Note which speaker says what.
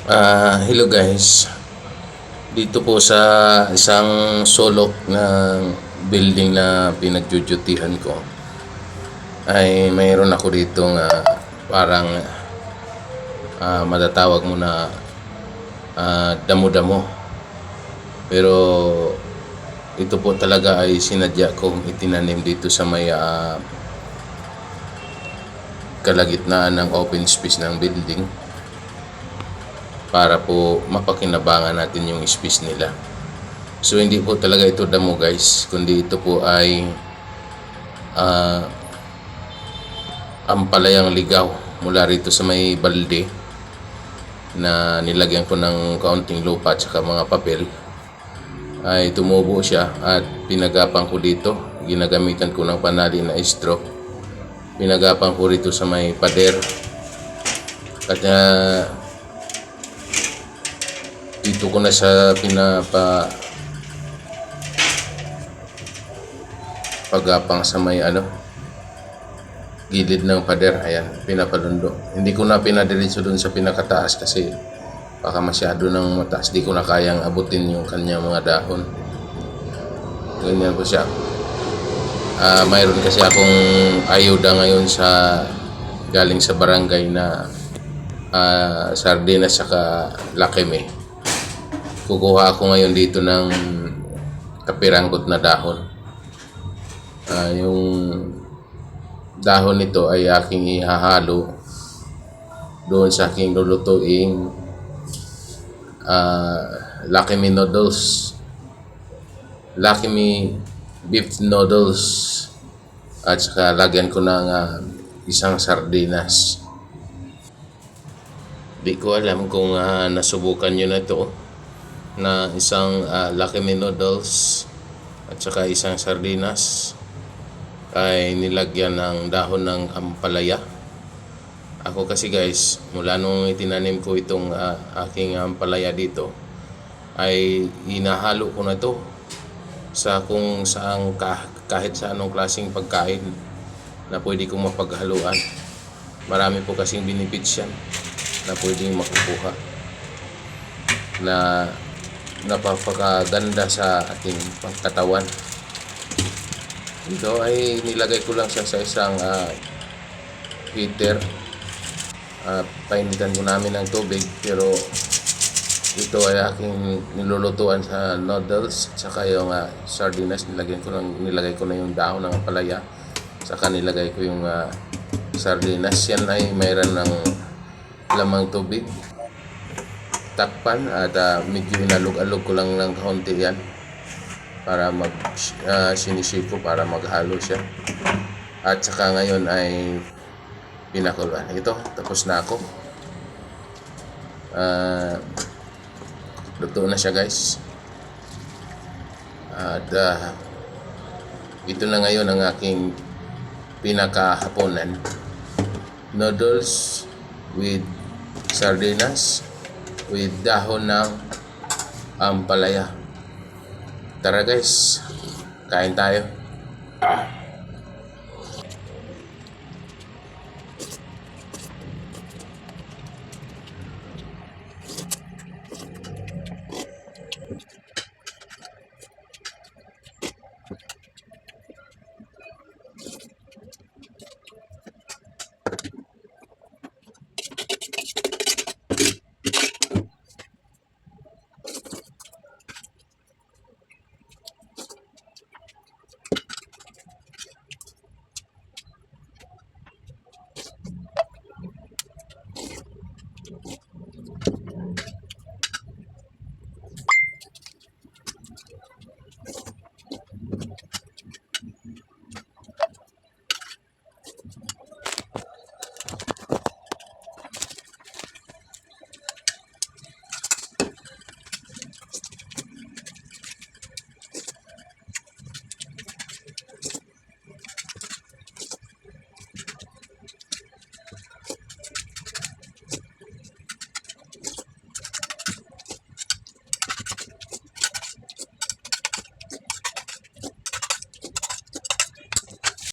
Speaker 1: Hello guys. Dito po sa isang sulok ng building na pinagdudutihan ko ay mayroon ako ditong parang matatawag mo na damo-damo. Pero ito po talaga ay sinadya kong itinanim dito sa may kalagitnaan ng open space ng building para po mapakinabangan natin yung space nila. So hindi po talaga ito damo guys, kundi ito po ay ampalayang ligaw mula rito sa may balde na nilagyan ko ng kaunting lupa at saka mga papel. Ay tumubo siya at pinagapang ko dito. Ginagamitan ko ng panali na straw. Pinagapang ko rito sa may pader. At dito ko na siya pagapang sa may gilid ng pader. Ayan, pinapalundo. Hindi ko na pinadiretso dun sa pinakataas kasi baka masyado ng mataas. Di ko na kayang abutin yung kanyang mga dahon. Ganyan po siya. Mayroon kasi akong ayuda ngayon galing sa barangay na sardinas saka lakime. Kukuha ako ngayon dito ng kapiranggot na dahon. Yung dahon nito ay aking ihahalo doon sa aking lulutuing lakime noodles, lakime beef noodles, at saka lagyan ko ng isang sardinas. Di ko alam kung nasubukan nyo na ito na isang lakime noodles at saka isang sardinas ay nilagyan ng dahon ng ampalaya. Ako kasi guys, mula nung itinanim ko itong aking ampalaya dito, ay inahalo ko na ito sa kung saan kahit sa anong klaseng pagkain na pwede kong mapaghaluan. Marami po kasing benefits yan na pwedeng makukuha na napapakaganda sa ating pangkatawan. Ito ay nilagay ko lang siya sa isang heater. Painitan ko namin ng tubig, pero ito ay aking nilulutuan sa noodles at saka yung sardinas. Nilagay ko na yung dahon ng palaya, saka nilagay ko yung sardinas. Yan ay mayroon ng lamang tubig. Takpan at medyo inalog-alog ko lang ng kaunti yan para sinishake ko para maghalo siya. At saka ngayon ay pinakuluan. Ito, tapos na ako. Luto na siya guys. At ito na ngayon ang aking pinakahaponan. Noodles with sardinas with dahon ng ampalaya. Tara guys, kain tayo.